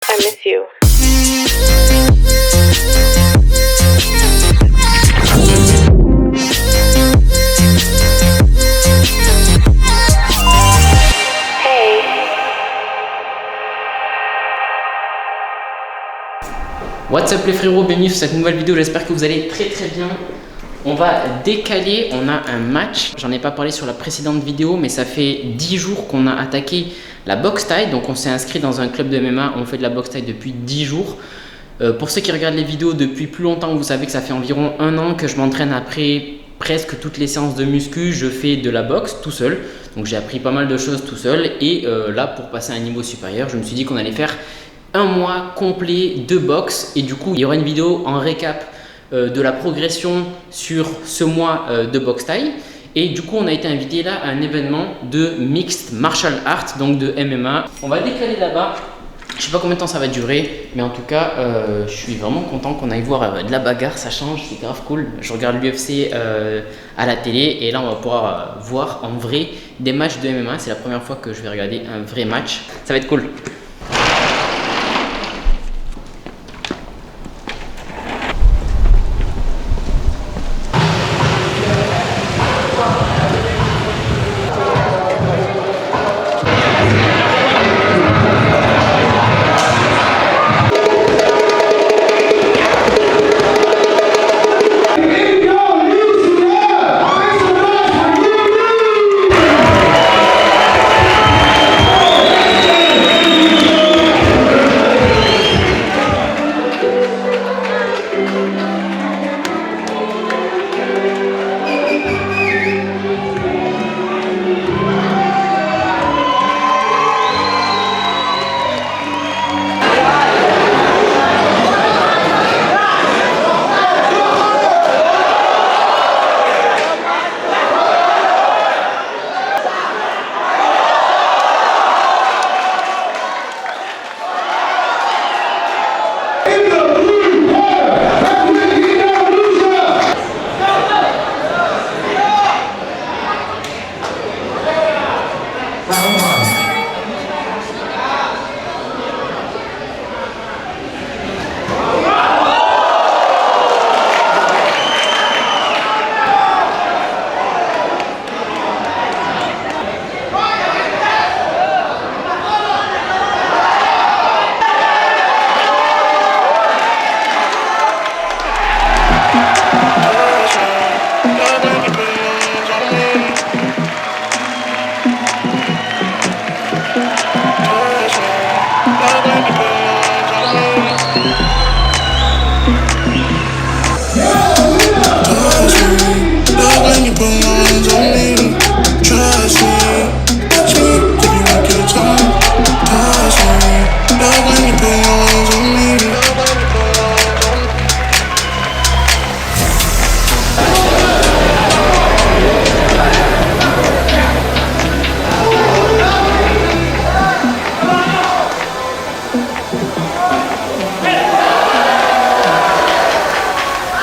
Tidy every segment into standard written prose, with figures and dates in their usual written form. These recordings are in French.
I miss you. Hey. What's up les frérots, bienvenue sur cette nouvelle vidéo, j'espère que vous allez très bien. On va décaler, on a un match, j'en ai pas parlé sur la précédente vidéo, mais ça fait 10 jours qu'on a attaqué la boxe taille. Donc on s'est inscrit dans un club de MMA, on fait de la boxe taille depuis 10 jours. Pour ceux qui regardent les vidéos depuis plus longtemps, vous savez que ça fait environ 1 an que je m'entraîne après presque toutes les séances de muscu, je fais de la boxe tout seul. Donc j'ai appris pas mal de choses tout seul et là pour passer à un niveau supérieur, je me suis dit qu'on allait faire un mois complet de boxe et du coup il y aura une vidéo en récap de la progression sur ce mois de boxe taille. Et du coup on a été invité là à un événement de mixed martial art, donc de MMA. On va décaler là-bas, je sais pas combien de temps ça va durer, mais en tout cas je suis vraiment content qu'on aille voir de la bagarre, ça change, c'est grave cool. Je regarde l'UFC à la télé et là on va pouvoir voir en vrai des matchs de MMA. C'est la première fois que je vais regarder un vrai match, ça va être cool.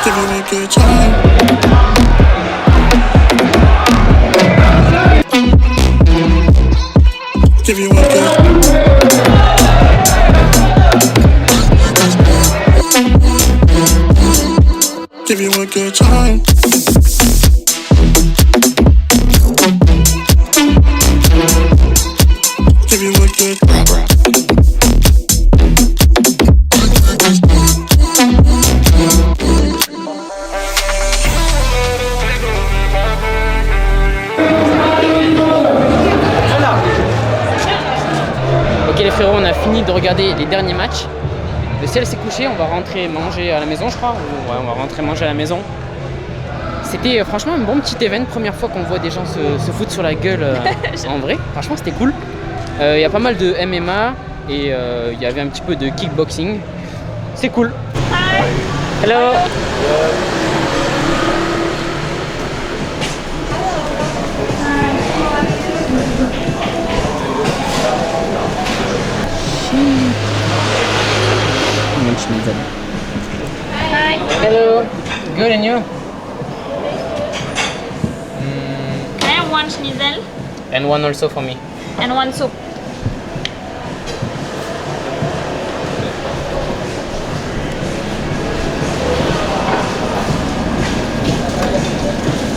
Give you a good time. Give you a good. Give you a good time. Give you a good. Ok les frérots, on a fini de regarder les derniers matchs. Le ciel s'est couché, on va rentrer manger à la maison je crois. Ouais, on va rentrer manger à la maison. C'était franchement un bon petit événement, première fois qu'on voit des gens se foutre sur la gueule en vrai. Franchement c'était cool. Il y a pas mal de MMA et il y avait un petit peu de kickboxing. C'est cool. Hi. Hello. Hi. Hello. Good and you? I have one schnitzel And one also for me. and one soup.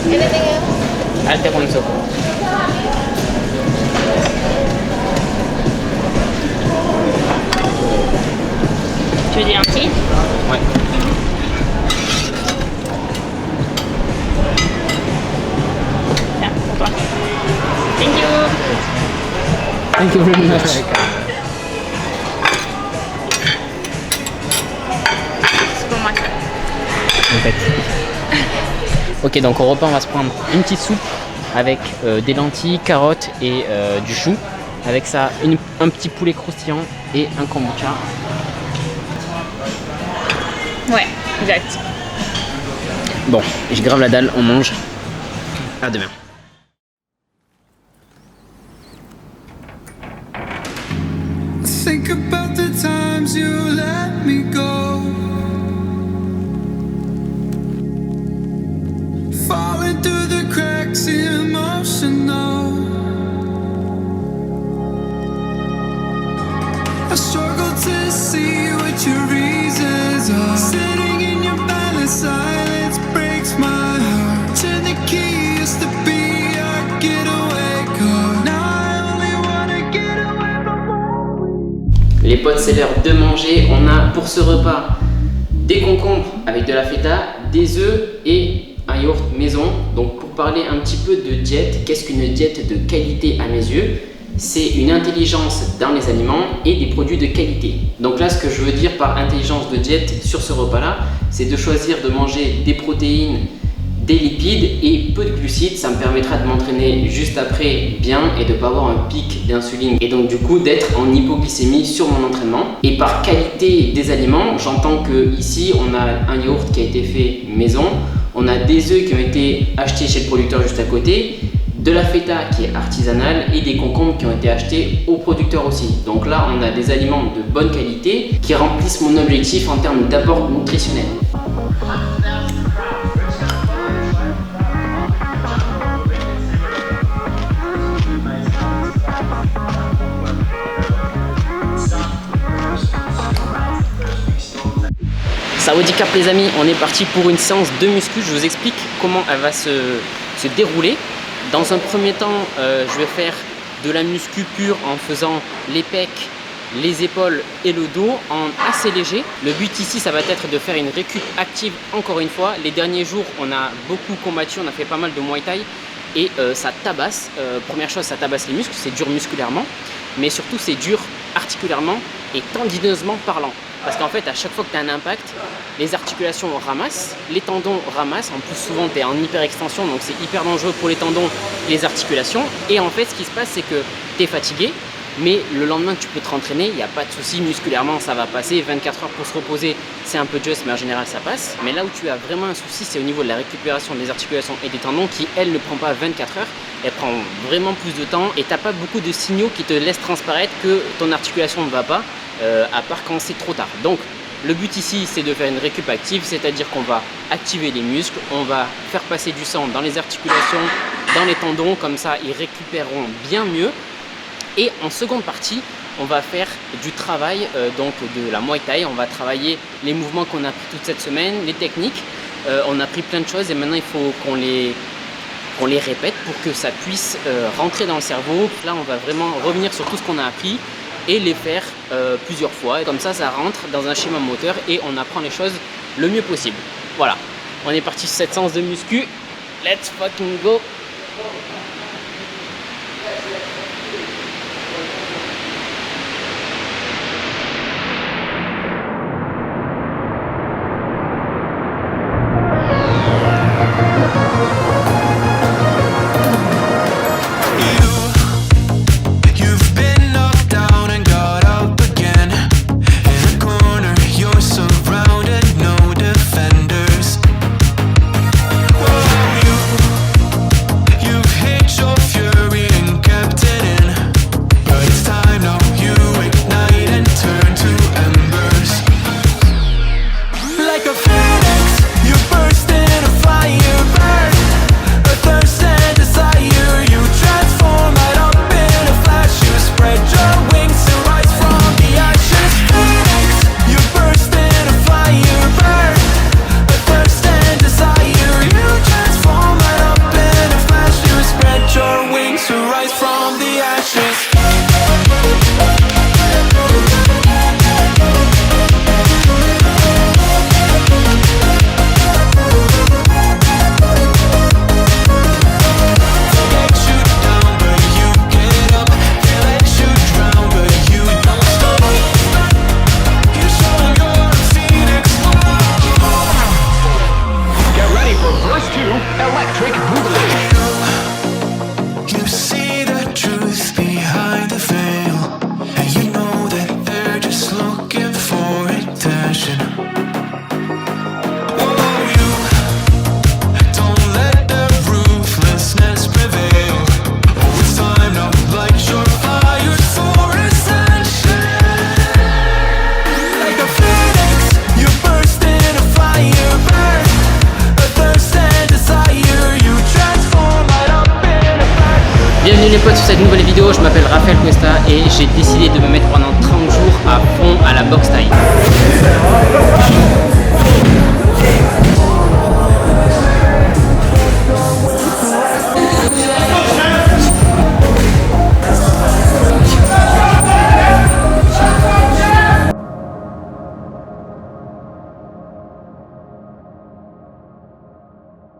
Anything else? Al te conso. Tu veux dire un petit? Ouais. Tiens, pour toi. Thank you. Thank you very much. C'est pour moi ça. Ok, donc au repas, on va se prendre une petite soupe avec des lentilles, carottes et du chou. Avec ça, un petit poulet croustillant et un kombucha. Ouais, exact. Bon, je grave la dalle, on mange. À demain. Think about the times you let me go. Falling through the cracks, emotional. I struggle to see what your reasons are. Sitting in your balance, silence breaks my heart. Turn the key, used to be our getaway car. Now I only wanna get away from home. Les potes, c'est l'heure de manger. On a pour ce repas des concombres avec de la feta, des œufs et un yaourt maison. Donc pour parler un petit peu de diète, qu'est-ce qu'une diète de qualité à mes yeux? C'est une intelligence dans les aliments et des produits de qualité. Donc là, ce que je veux dire par intelligence de diète sur ce repas-là, c'est de choisir de manger des protéines, des lipides et peu de glucides. Ça me permettra de m'entraîner juste après bien et de ne pas avoir un pic d'insuline et donc du coup d'être en hypoglycémie sur mon entraînement. Et par qualité des aliments, j'entends que ici on a un yaourt qui a été fait maison, on a des œufs qui ont été achetés chez le producteur juste à côté, de la feta qui est artisanale et des concombres qui ont été achetés au producteur aussi. Donc là, on a des aliments de bonne qualité qui remplissent mon objectif en termes d'apport nutritionnel. Sawadee Cap les amis, on est parti pour une séance de muscu. Je vous explique comment elle va se dérouler. Dans un premier temps, je vais faire de la muscu pure en faisant les pecs, les épaules et le dos en assez léger. Le but ici, ça va être de faire une récup active encore une fois. Les derniers jours, on a beaucoup combattu, on a fait pas mal de Muay Thai et ça tabasse. Première chose, ça tabasse les muscles, c'est dur musculairement, mais surtout c'est dur articulairement et tendineusement parlant. Parce qu'en fait, à chaque fois que tu as un impact, les articulations ramassent, les tendons ramassent. En plus, souvent, tu es en hyperextension, donc c'est hyper dangereux pour les tendons et les articulations. Et en fait, ce qui se passe, c'est que tu es fatigué, mais le lendemain, tu peux te rentraîner, il n'y a pas de souci, musculairement, ça va passer. 24 heures pour se reposer, c'est un peu juste, mais en général, ça passe. Mais là où tu as vraiment un souci, c'est au niveau de la récupération des articulations et des tendons qui, elle, ne prend pas 24 heures. Elle prend vraiment plus de temps et tu n'as pas beaucoup de signaux qui te laissent transparaître que ton articulation ne va pas. À part quand c'est trop tard. Donc le but ici c'est de faire une récup active, c'est-à-dire qu'on va activer les muscles, on va faire passer du sang dans les articulations, dans les tendons, comme ça ils récupéreront bien mieux. Et en seconde partie, on va faire du travail donc de la Muay Thai, on va travailler les mouvements qu'on a appris toute cette semaine, les techniques, on a appris plein de choses et maintenant il faut qu'on les répète pour que ça puisse rentrer dans le cerveau. Là on va vraiment revenir sur tout ce qu'on a appris et les faire plusieurs fois. Comme ça, ça rentre dans un schéma moteur et on apprend les choses le mieux possible. Voilà, on est parti sur cette séance de muscu. Let's fucking go! You've hit vidéo, je m'appelle Raphaël Cuesta et j'ai décidé de me mettre pendant 30 jours à fond à la boxe thaï.